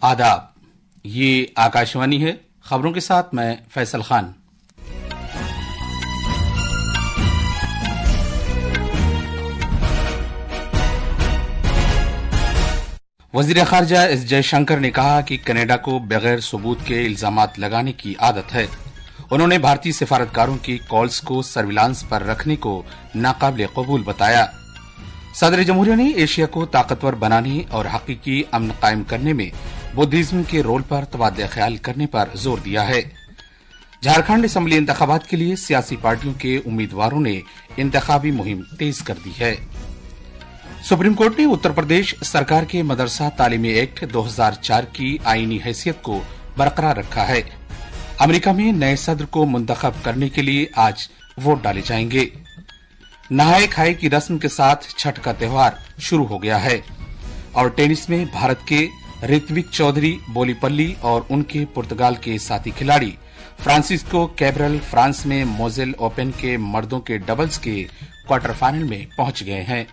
आदाब, ये आकाशवाणी है। खबरों के साथ मैं फैसल खान। वजीर खारजा एस जयशंकर ने कहा कि कनाडा को बगैर सबूत के इल्जामात लगाने की आदत है। उन्होंने भारतीय सिफारतकारों की कॉल्स को सर्विलांस पर रखने को नाकाबिले कबूल बताया। सदर जमहूरिया ने एशिया को ताकतवर बनाने और हकीकी अमन कायम करने में बुद्धिज्म के रोल पर तबादला ख्याल करने पर जोर दिया है। झारखंड असेंबली इंतखाबात के लिए सियासी पार्टियों के उम्मीदवारों ने इंतखाबी मुहिम तेज कर दी है। सुप्रीम कोर्ट ने उत्तर प्रदेश सरकार के मदरसा तालीमी एक्ट 2004 की आईनी हैसियत को बरकरार रखा है। अमेरिका में नए सदर को मुंतखब करने के लिए आज वोट डाले जाएंगे। नहाए खाए की रस्म के साथ छठ का त्योहार शुरू हो गया है। और टेनिस में भारत के ऋत्विक चौधरी बोलीपल्ली और उनके पुर्तगाल के साथी खिलाड़ी फ्रांसिस्को कैब्रल फ्रांस में मोजेल ओपन के मर्दों के डबल्स के क्वार्टर फाइनल में पहुंच गए हैं।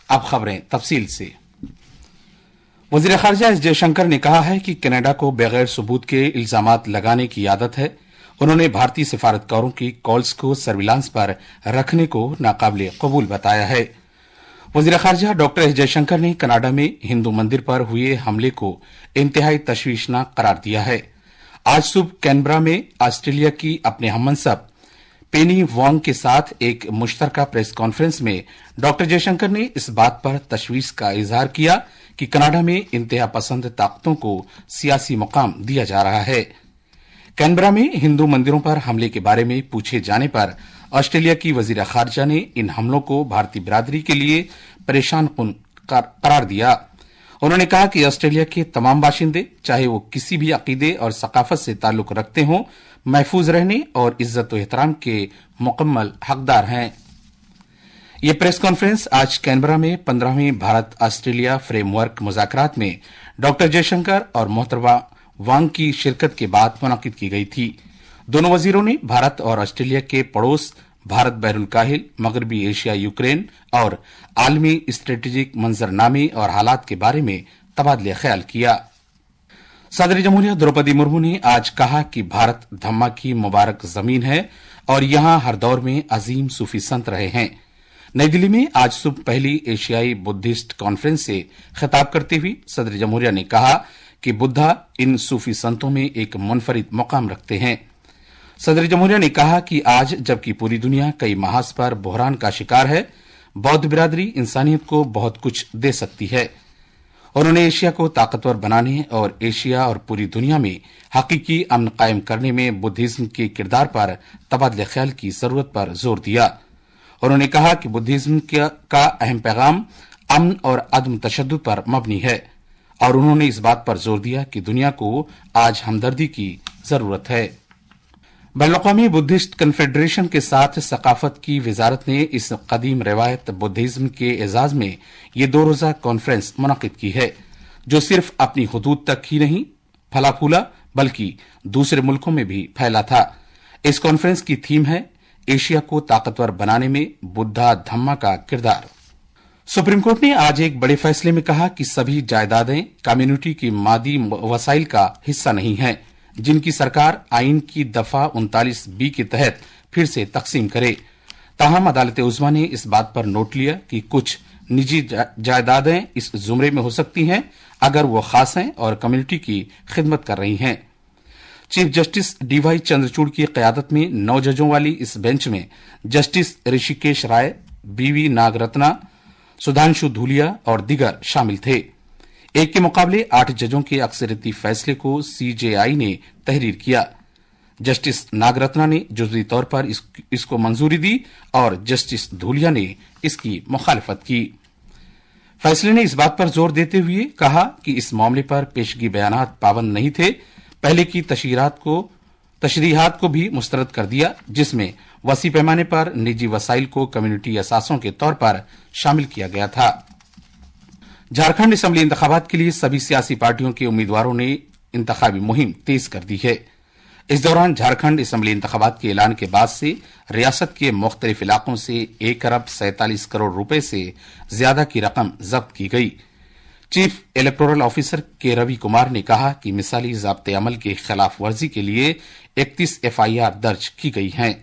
अब खबरें तफसील से। वजीर खारजा एस जयशंकर ने कहा है कि कनाडा को बगैर सबूत के इल्जामात लगाने की आदत है। उन्होंने भारतीय सिफारतकारों की कॉल्स को सर्विलांस पर रखने को नाकाबिले कबूल बताया है। वजीर खारजा डॉक्टर एस जयशंकर ने कनाडा में हिंदू मंदिर पर हुए हमले को इंतहाई तशवीशनाक करार दिया है। आज सुबह कैनबरा में ऑस्ट्रेलिया की अपने हममनसब पेनी वोंग के साथ एक मुश्तरका प्रेस कॉन्फ्रेंस में डॉक्टर जयशंकर ने इस बात पर तशवीश का इजहार किया कि कनाडा में इंतहा पसंद ताकतों को सियासी मुकाम दिया जा रहा है। कैनबरा में हिंदू मंदिरों पर हमले के बारे में पूछे जाने पर ऑस्ट्रेलिया की वजीर खारजा ने इन हमलों को भारतीय बिरादरी के लिए परेशान कुन करार दिया। उन्होंने कहा कि ऑस्ट्रेलिया के तमाम बाशिंदे, चाहे वो किसी भी अकीदे और सकाफत से ताल्लुक रखते हों, महफूज रहने और इज्जत व एहतराम के मुकम्मल हकदार हैं। ये प्रेस कॉन्फ्रेंस आज कैनबरा में 15वीं भारत ऑस्ट्रेलिया फ्रेमवर्क मुज़ाकरात में डॉक्टर जयशंकर और मोहतरमा वांग की शिरकत के बाद मुनक्किद की गई थी। दोनों वजीरों ने भारत और ऑस्ट्रेलिया के पड़ोस, भारत बैरुल काहिल, मगरबी एशिया, यूक्रेन और आलमी स्ट्रेटेजिक मंजरनामे और हालात के बारे में तबादला ख्याल किया। सदर जमहूरिया द्रौपदी मुर्मू ने आज कहा कि भारत धम्मा की मुबारक जमीन है और यहां हर दौर में अजीम सूफी संत रहे हैं। नई दिल्ली में आज सुबह पहली एशियाई बुद्धिस्ट कॉन्फ्रेंस से खिताब करते हुए सदर जमहूरिया ने कहा कि बुद्धा इन सूफी संतों में एक मुनफरिद मुकाम रखते हैं। सदर जमहूरिया ने कहा कि आज जबकि पूरी दुनिया कई महाज पर बहरान का शिकार है, बौद्ध बिरादरी इंसानियत को बहुत कुछ दे सकती है। उन्होंने एशिया को ताकतवर बनाने और एशिया और पूरी दुनिया में हकीकी अमन कायम करने में बुद्धिज्म के किरदार पर तबादला ख्याल की जरूरत पर जोर दिया। उन्होंने कहा कि बुद्धिज्म का अहम पैगाम अमन और अदम तशद्दुद पर मबनी है और उन्होंने इस बात पर जोर दिया कि दुनिया को आज हमदर्दी की जरूरत है। बैनुल-अक़वामी बुद्धिस्ट कन्फेडरेशन के साथ सकाफत की वजारत ने इस कदीम रवायत बुद्धिज्म के एजाज में ये 2 रोजा कॉन्फ्रेंस मुनक्किद की है, जो सिर्फ अपनी हुदूद तक ही नहीं फला फूला बल्कि दूसरे मुल्कों में भी फैला था। इस कॉन्फ्रेंस की थीम है एशिया को ताकतवर बनाने में बुद्धा धम्मा का किरदार। सुप्रीम कोर्ट ने आज एक बड़े फैसले में कहा कि सभी जायदादें कम्युनिटी की मादी वसाइल का हिस्सा नहीं हैं, जिनकी सरकार आइन की दफा 39B के तहत फिर से तकसीम करे। ताहम अदालत उज़्मा ने इस बात पर नोट लिया कि कुछ निजी जायदादें इस जुमरे में हो सकती हैं अगर वो खास हैं और कम्युनिटी की खिदमत कर रही हैं। चीफ जस्टिस डीवाई चंद्रचूड़ की क़यादत में 9 जजों वाली इस बेंच में जस्टिस ऋषिकेश राय, बीवी नागरत्ना, सुधांशु धूलिया और दीगर शामिल थे। एक के मुकाबले 8 जजों के अक्सरियती फैसले को सीजेआई ने तहरीर किया। जस्टिस नागरत्ना ने जुज़वी तौर पर इसको मंजूरी दी और जस्टिस धूलिया ने इसकी मुखालिफत की। फैसले ने इस बात पर जोर देते हुए कहा कि इस मामले पर पेशगी बयानात पाबंद नहीं थे, पहले की तशरीहात को भी मुस्तरद कर दिया, जिसमें वसी पैमाने पर निजी वसाइल को कम्युनिटी असासों के तौर पर शामिल किया गया था। झारखंड असेंबली इंतखाबात के लिए सभी सियासी पार्टियों के उम्मीदवारों ने इंतखाबी मुहिम तेज कर दी है। इस दौरान झारखंड असेंबली इंतखाबात के ऐलान के बाद से रियासत के मुख्तलिफ इलाकों से 1 अरब 47 करोड़ रुपए से ज्यादा की रकम जब्त की गई। चीफ इलेक्टोरल ऑफिसर के रवि कुमार ने कहा कि मिसाली ज़ाब्ते अमल की खिलाफ वर्जी के लिए 31 एफआईआर दर्ज की गई हैं।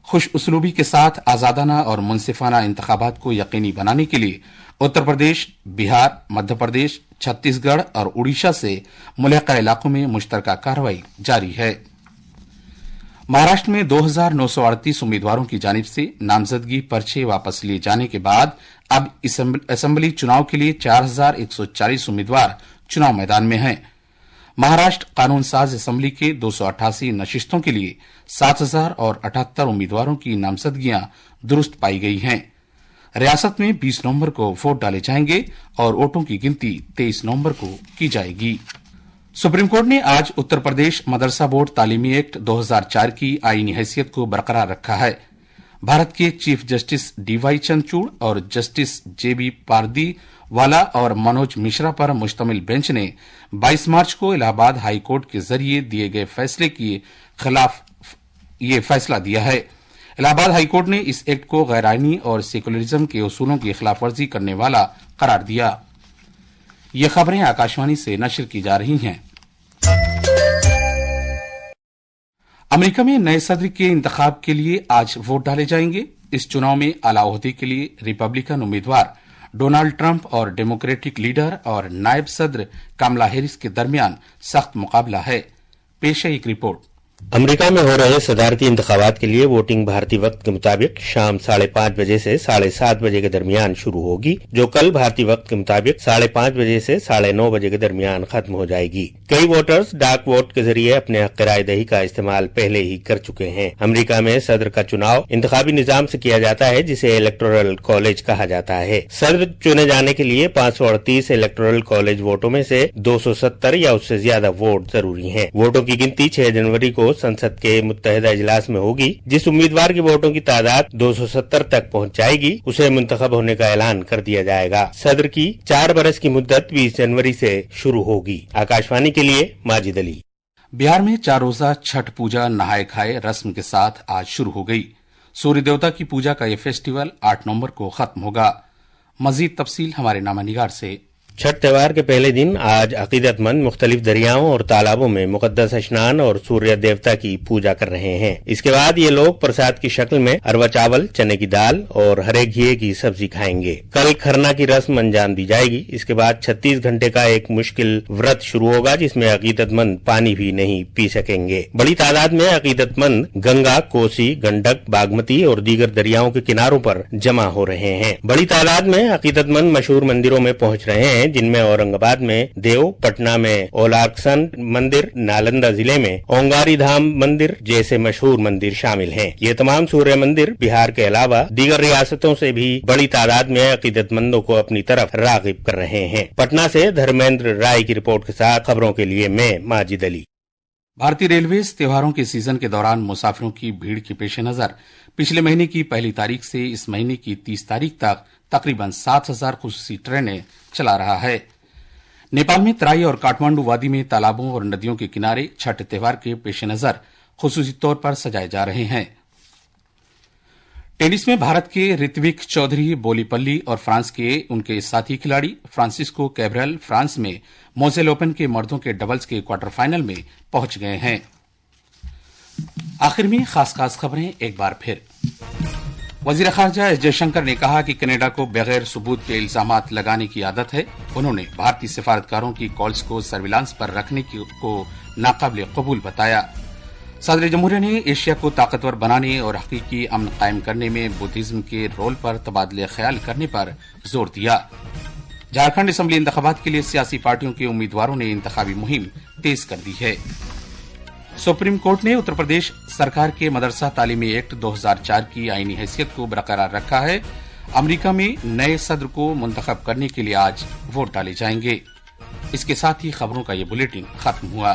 खुश उसलूबी के साथ आजादाना और मुनसिफाना इंतखाबात को यकीनी बनाने के लिए उत्तर प्रदेश, बिहार, मध्य प्रदेश, छत्तीसगढ़ और उड़ीसा से मुल्हिका इलाकों में मुश्तरका कार्रवाई जारी है। महाराष्ट्र में 2,938 उम्मीदवारों की जानिब से नामजदगी पर्चे वापस लिए जाने के बाद अब असेंबली चुनाव के लिए 4,140 उम्मीदवार चुनाव मैदान में हैं। महाराष्ट्र कानून साज असेंबली के 288 नशिस्तों के लिए 7,078 उम्मीदवारों की नामजदगियां दुरुस्त पाई गई हैं। रियासत में 20 नवंबर को वोट डाले जाएंगे और वोटों की गिनती 23 नवंबर को की जाएगी। सुप्रीम कोर्ट ने आज उत्तर प्रदेश मदरसा बोर्ड तालीमी एक्ट 2004 की आईनी हैसियत को बरकरार रखा है। भारत के चीफ जस्टिस डीवाई चंद्रचूड़ और जस्टिस जेबी पारदीवाला और मनोज मिश्रा पर मुश्तमिल बेंच ने 22 मार्च को इलाहाबाद हाई कोर्ट के जरिए दिए गए फैसले के खिलाफ ये फैसला दिया है। इलाहाबाद हाई कोर्ट ने इस एक्ट को गैर आईनी और सेकुलरिज्म के उसूलों की खिलाफवर्जी करने वाला करार दिया। ये खबरें आकाशवाणी से नशर की जा रही हैं। अमेरिका में नए सदर के इंतखाब के लिए आज वोट डाले जाएंगे। इस चुनाव में आला ओहदे के लिए रिपब्लिकन उम्मीदवार डोनाल्ड ट्रंप और डेमोक्रेटिक लीडर और नायब सदर कमला हैरिस के दरमियान सख्त मुकाबला है। पेश है एक रिपोर्ट। अमेरिका में हो रहे सदारती इंतखाबात के लिए वोटिंग भारतीय वक्त के मुताबिक शाम 5:30 बजे से 7:30 बजे के दरमियान शुरू होगी, जो कल भारतीय वक्त के मुताबिक 5:30 बजे से 9:30 बजे के दरमियान खत्म हो जाएगी। कई वोटर्स डाक वोट के जरिए अपने हक राय दही का इस्तेमाल पहले ही कर चुके हैं। अमेरिका में सदर का चुनाव इंतखाबी निजाम से किया जाता है, जिसे इलेक्टोरल कॉलेज कहा जाता है। सदर चुने जाने के लिए 538 इलेक्टोरल कॉलेज वोटों में से 270 या उससे ज्यादा वोट जरूरी हैं। वोटों की गिनती 6 जनवरी को संसद के मुत्तहिदा इजलास में होगी। जिस उम्मीदवार के वोटों की तादाद 270 तक पहुंच जाएगी, उसे मुंतखब होने का ऐलान कर दिया जाएगा। सदर की 4 बरस की मुद्दत 20 जनवरी से शुरू होगी। आकाशवाणी के लिए माजिद अली। बिहार में 4 रोजा छठ पूजा नहाए खाए रस्म के साथ आज शुरू हो गई। सूर्य देवता की पूजा का यह फेस्टिवल 8 नवंबर को खत्म होगा। मजीद तफसील हमारे नामानिगार से। छठ त्योहार के पहले दिन आज अकीदतमंद मुख्तलिफ दरियाओं और तालाबों में मुकद्दस स्नान और सूर्य देवता की पूजा कर रहे हैं। इसके बाद ये लोग प्रसाद की शक्ल में अरवा चावल, चने की दाल और हरे घिये की सब्जी खाएंगे। कल खरना की रस्म अंजाम दी जाएगी। इसके बाद 36 घंटे का एक मुश्किल व्रत शुरू होगा, जिसमें अकीदतमंद पानी भी नहीं पी सकेंगे। बड़ी तादाद में अकीदतमंद गंगा, कोसी, गंडक, बागमती और दीगर दरियाओं के किनारों पर जमा हो रहे हैं। बड़ी तादाद में अकीदतमंद मशहूर मंदिरों में पहुंच रहे हैं, जिनमें औरंगाबाद में देव, पटना में ओलार्कसन मंदिर, नालंदा जिले में ओंगारी धाम मंदिर जैसे मशहूर मंदिर शामिल हैं। ये तमाम सूर्य मंदिर बिहार के अलावा दीगर रियासतों से भी बड़ी तादाद में अकीदतमंदों को अपनी तरफ रागिब कर रहे हैं। पटना से धर्मेंद्र राय की रिपोर्ट के साथ खबरों के लिए मैं माजिद अली। भारतीय रेलवेज त्योहारों के सीजन के दौरान मुसाफिरों की भीड़ के पेश नजर पिछले महीने की 1 तारीख से इस महीने की 30 तारीख तक तकरीबन 7,000 खुसूसी ट्रेनें चला रहा है। नेपाल में तराई और काठमांडू वादी में तालाबों और नदियों के किनारे छठ त्योहार के पेश नजर खुसूसी तौर पर सजाए जा रहे हैं। टेनिस में भारत के ऋत्विक चौधरी बोलीपल्ली और फ्रांस के उनके साथी खिलाड़ी फ्रांसिस्को कैब्रल फ्रांस में मोजेल ओपन के मर्दों के डबल्स के क्वार्टर फाइनल में पहुंच गए हैं। आखिर में खास खबरें एक बार फिर। वजीर खारजा एस जयशंकर ने कहा कि कनाडा को बगैर सबूत के इल्जामात लगाने की आदत है। उन्होंने भारतीय सिफारतकारों की कॉल्स को सर्विलांस पर रखने को नाकाबिल कबूल बताया। सदर जमहूरिया ने एशिया को ताकतवर बनाने और हकीकी अमन कायम करने में बुद्धिज्म के रोल पर तबादले ख्याल करने पर जोर दिया। झारखंड असेंबली इंतखाबात के लिए सियासी पार्टियों के उम्मीदवारों ने इंतखाबी मुहिम तेज कर दी है। सुप्रीम कोर्ट ने उत्तर प्रदेश सरकार के मदरसा तालीमी एक्ट 2004 की आईनी हैसियत को बरकरार रखा है। अमेरिका में नए सदर को मुंतखब करने के लिए आज वोट डाले जाएंगे। इसके साथ ही खबरों का ये बुलेटिन खत्म हुआ।